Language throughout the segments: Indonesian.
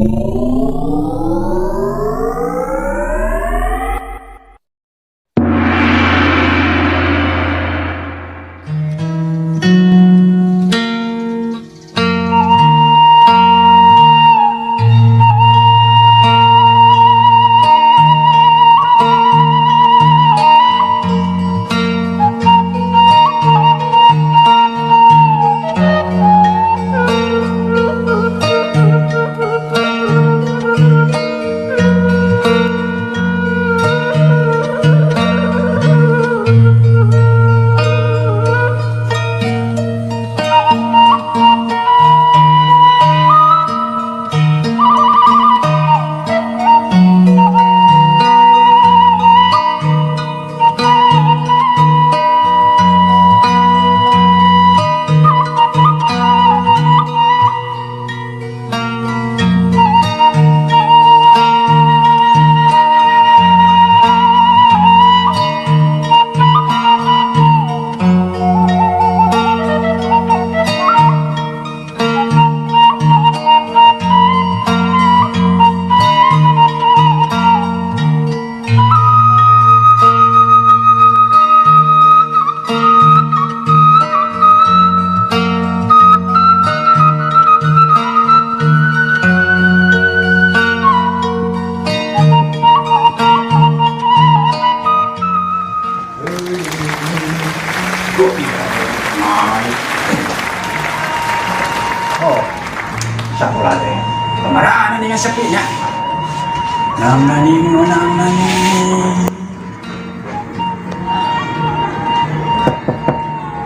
Oh, sakula teh. Kemarahan dengan sepinya. Nang nani.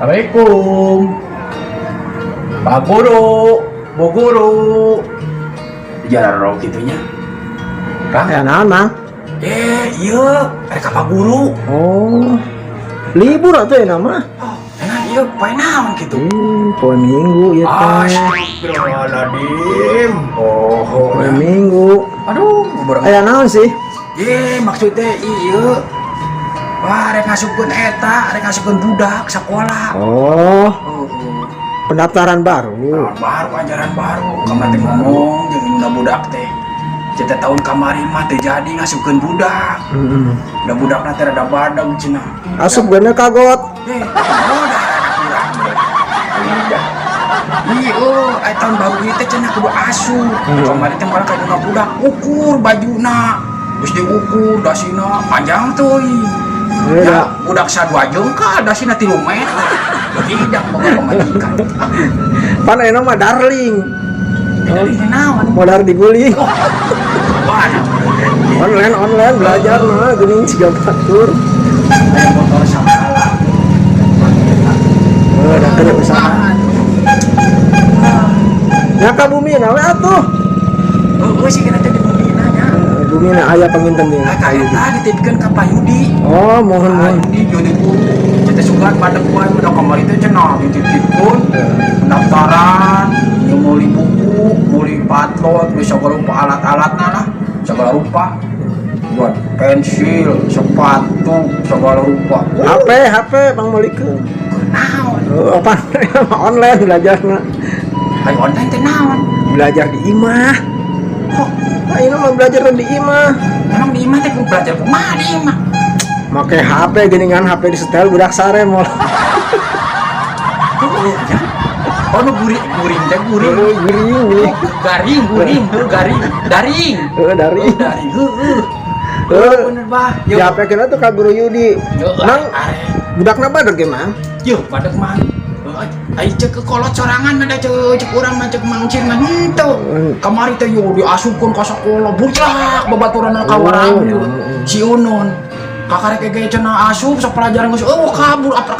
Assalamualaikum. Pak Guru, Bu Guru. Jalan roh gitunya. Kang, Ya naon, Mang? iya, mereka Pak Guru. Oh. Libur atuh ya nama? Oh, enak iya, poe naon gitu. Poe Minggu ya teh. Astagfirullahaladzim. Poe Minggu. Aduh, berapa? Aya naon sih? Maksudnya iya. Wah, rek ngasupkeun eta, rek ngasupkeun budak sekolah. Oh, pendaftaran baru. Tahun baru, ajaran baru. Kamu teh ngomong jeung indah budak teh. Cita tahun kemarin mah teh jadi ngasupkeun budak. Da budakna teh rada badag cenah. Asup bener kagot. Iya, tahun baru ieu teh cenah kudu asup. Kemarin teh malah kaduna budak ukur bajuna. Terus diukur dasina panjang tuh. Ya, budak sadua jengka dasina 3 meter. Tidak mau pemajikan. Pan aya nama darling. Ini naon? Modar diguli. Waduh. Online belajar mah geuning siga batur. Aya motor sakala. Da keur bersama. Ya ka bumi na we atuh. Heueuh sih kena teh di bumi nanya. Bumi na aya panginten deui. Ka eta dititipkeun ka Payudi. Oh, mohon. Payudi jadi guru. Kita sugan pada kuat udah kemarin teh cenah dititipkeun pendaftaran, yang meuli buku, meuli patlot, segala rupa alat-alatna lah, segala rupa. Buat pensil, sepatu, segala rupa. HP Bang Molikeun. Naon? Oh, apa? Online belajarna. Ai online teh naon? Belajar di imah. Kok Ini mah belajar di imah. emang di imah teh ku belajar kumaha di imah? Make HP geuningan HP di setel budak sare mall. Oh, nu guring teh guring. Gering. Garing, daring. Dari. Bener bah. Di HP kena tuh ka Guru Yudi. Nang Are. budakna badag ge, Mang. Yo, padahal mah. Ai cek ke kolot sorangan ada cek urang mah cek mangcing mah henteu. Kamari teh yo diasupkeun ka sakola bucak babaturan ka warang si Unun. Kakarek ge cenah asup sok pelajaran geus kabur aprak.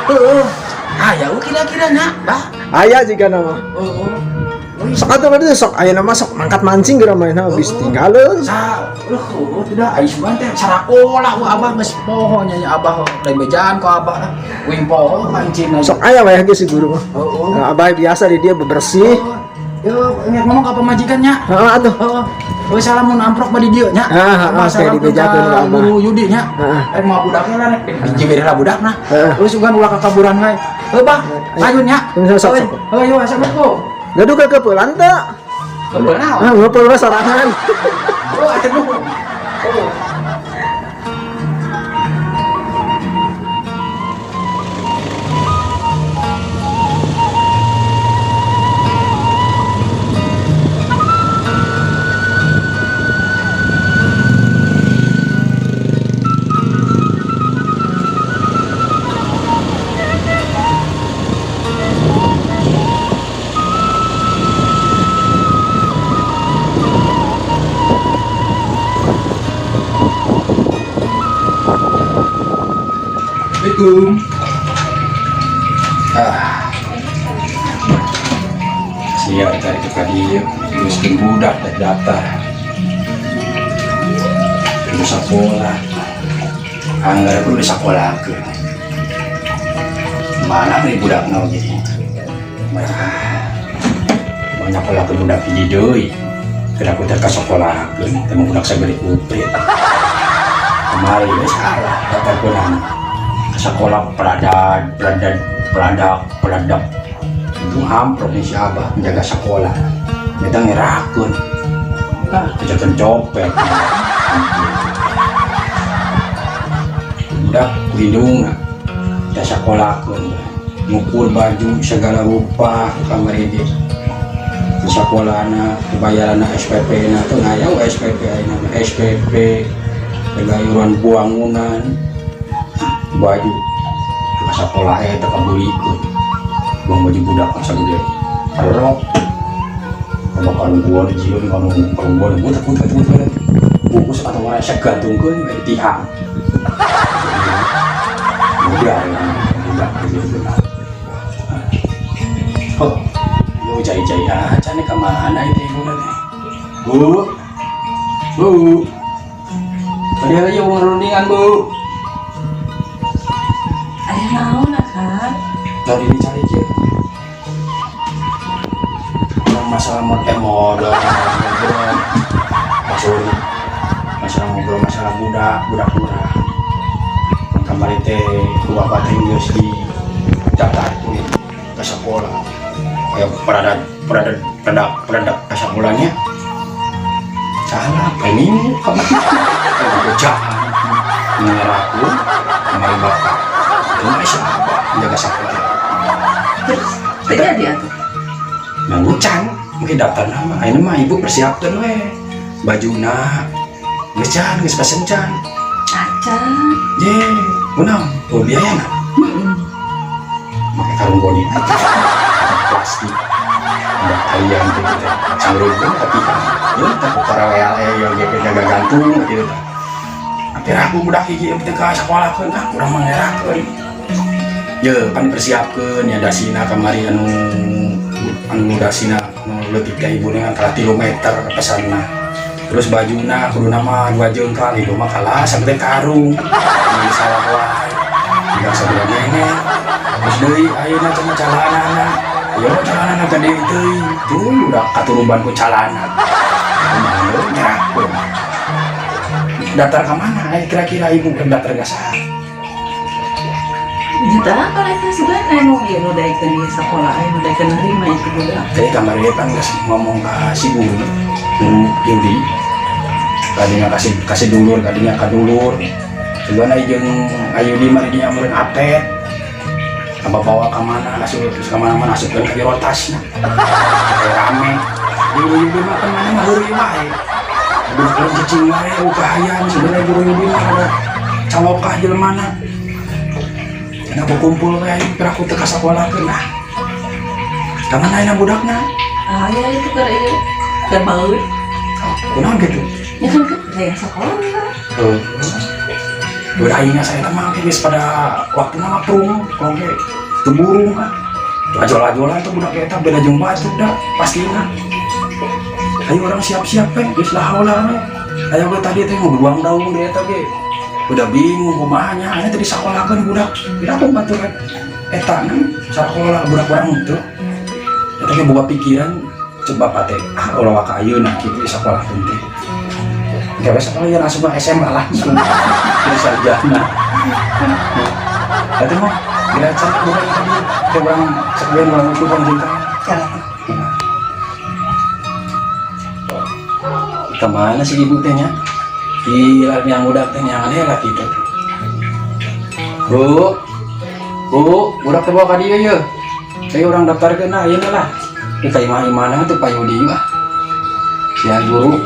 Heeh. Aya kira-kira nya, bah. Aya jika nama. Heeh. Sok atuh berarti sok aya nama sok mangkat mancing geura main habis tinggalin. Tidak, ais teh sarakola abah geus poho nya abah lain bejaan ku abah lah. Wing poho mancing Sok aya wae ge si guru mah. Heeh. Nah, abah biasa di dia bebersih. Yo, ingat ngomong ka pemajikannya. Heeh atuh. Heeh. We salam mun amprok badi dieu nya. Kayak dibejakeun ka Abah. Guru Yudi nya. Mau budaknya lah rek dijigir lah budakna. Terus ugan ulah ka kaburan wae. Heuh, Bah. Ayun nya. Sok. Heuh, yo assalamualaikum. Gaduh ke keupelan teh. Udah nah. Ah, ngumpul mas sorangan. Oh, aduh. Oh. Assalamualaikum. Siap cari ke dia, terus budak dan data. Terus sekolah, anggar aku udah sekolah ke. Mana nih budak nau gini? Banyak pola ke budak di doi. Kena aku terka sekolah ke, temu budak saya beri putri. Kemarin ya salah, kata kunang. Sekolah peladak itu provinsi Abah menjaga sekolah kita ngerakun kejadian copet udah lindung kita sekolah ngukur baju segala rupa kamar ini di sekolah anak kebayaran SPP na tuh ngayau SPP pegayuran buangunan baju ke sekolah terkabul ikut buang baju budak masa gede rok kalau gua di jion kalau gua takut bungkus atau warna saya gantungkan dari tihang udah budak gitu oh yo jai aja nih kemana itu ibu nanti bu dia aja mau rundingan bu. Naon kan? Tadi dicari aja. Yang masalah model, masalah ngobrol, masalah budak murah. Yang kemarin teh gua batin geus di daftar ke sekolah. Kayak peradak ke sekolahnya. Salah, ini kemarin bocaan ngeraku kemarin bapak. Ini siapa menjaga sekolah? Tidak dia tuh. Nah, ngucang mungkin daftar nama. Ini mah ibu persiapkan baju nak, ngecan, ngespasen can. Acan. Ye, unang, tuh biaya nak. Pakai karung bodi aja, plastik. Ada ayam gitu, canggung tapi kan, ya takut para WL yang jaga gantung gitu. Hampir aku budak gigi yang kita sekolah kan, kurang mengerakan. Ya, kan persiapkan ya dasina kamari anu dasina leutik ka ibu dengan 3 kilometer ke sana. Terus bajuna kudu nama 2 jengkal itu mah kalah sampai karung. Ini salah wae. Tidak sabda nenek. Terus deui ayeuna cenah calanana. Ya calanana gede deui. Tuh udah katuruban ku calana. Kumaha nyerahkeun. Daftar ke mana? Kira-kira ibu kan daftar ke sana. Jika kalau itu sebenarnya mau ya udah ikan di sekolah, udah ikan nerima itu budak. Jadi kamar dia kan ngomong ke si guru, Yudi. Tadinya kasih dulur, tadinya kadulur. Sebenarnya jeung Ayudi mari dia amureun apet. Apa bawa ke mana? Asup ke mana-mana asupkeun ka jero tasna. Kayak rame. Yudi mah kan mana mah heureuy wae. Bukan cicing wae ukahayang sebenarnya guru Yudi mah ada calokah jelmana. Dan aku kumpul kayak kira aku teka sekolah ke nah tangan aina budaknya Ya itu kan baut kenapa gitu ya kan kayak sekolah berainya saya teman guys pada waktu nama prung kalau kayak keburu kan ajol-ajolan tuh budak kita beda jeung batu dah pastinya ayo orang siap-siap geus lahola ayo gue tadi teh mau buang daun dia tadi udah bingung kumahanya hanya tadi sekolah kan budak tidak aku batur eta nang sekolah budak orang itu ya tapi buka pikiran coba pate kalau waka ayeuna kitu sekolah penting gawe sekolah ya langsung SMA langsung jadi sarjana tapi mah bila cara bukan tadi ke orang sekolah orang itu kan cinta Kemana sih ibu tehnya? Gila yang udah tehnya aneh lah gitu. Bu, udah ke bawah dia ya. Saya orang daftar ke nah, ini lah. Kita imah-imahnya tuh Pak Yudi lah. Si guru.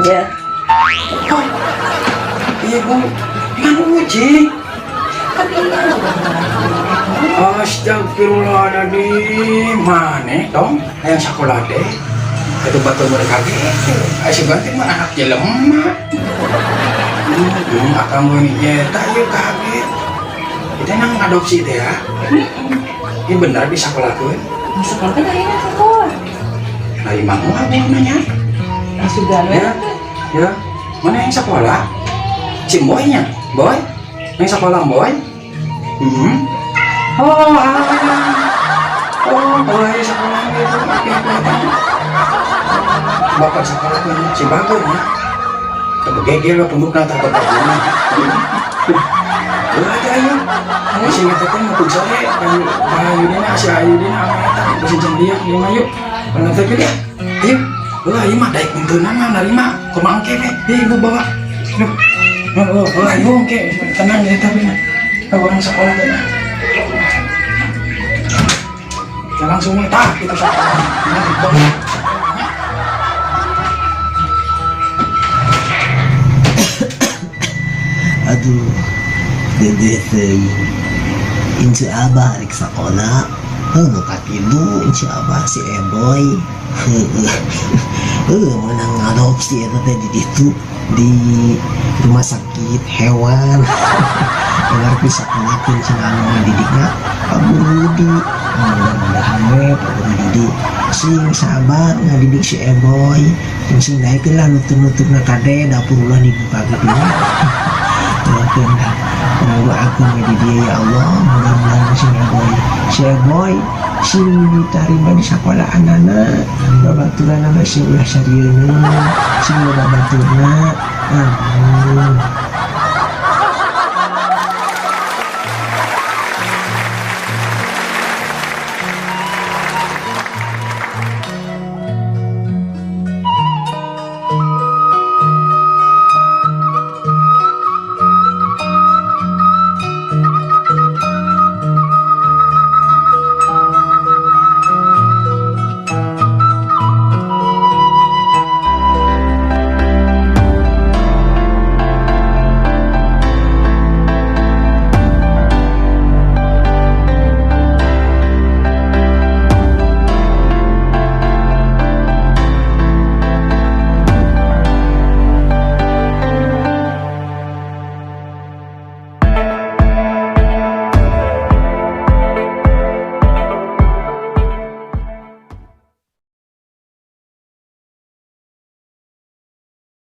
Ya. Oh, iya bu, kan uji. Astagfirullahaladzim, mana dong? Yang sekolah deh. Itu batu mereka gitu. Asyik banget mah anak jelem mah. Akan gue nih tak yuk kaget. Kita nang adopsi deh ya. Ini benar bisa sekolah gue. Sekolah kan akhirnya sekolah. Nah, imam mau apa nanya? Sudah Ya, mana yang sekolah? Si Boynya, Boy? Yang sekolah Boy? Oh, Boy sekolah gitu. Bapak sekolah kan si bagus ya. Tapi gegel lah penduduk nata berkabung. Aja ayo. Si kita kan mau sore kan Ayudina si Ayudina apa bisa jandia lima yuk. Kalau nanti ya. Ayo. Wah, ini mah daik bentunan mah narima kumangke we. Ibu bawa. Ayo ke tenang ya tapi mah. Orang sekolah kan. Ya langsung tah kita sekolah. Aduh, dede insya abah rek sekolah. Buka tidur insya abah si Eboy. Menang adopsi itu teh di situ di rumah sakit hewan. Dengar bisa kenyakin si anu didiknya Pak Budi. Mudah-mudahan Pak Budi sing sabar ngadidik si Eboy. Sing naikkeun lah nutur-nuturna kade dapur ulah dibuka gitu. Lalu aku di dia ya Allah, mudah-mudahan si Boy sing diterima di sekolah anak-anak, babaturan anak si ulah sarieuna, sing babaturan, amin.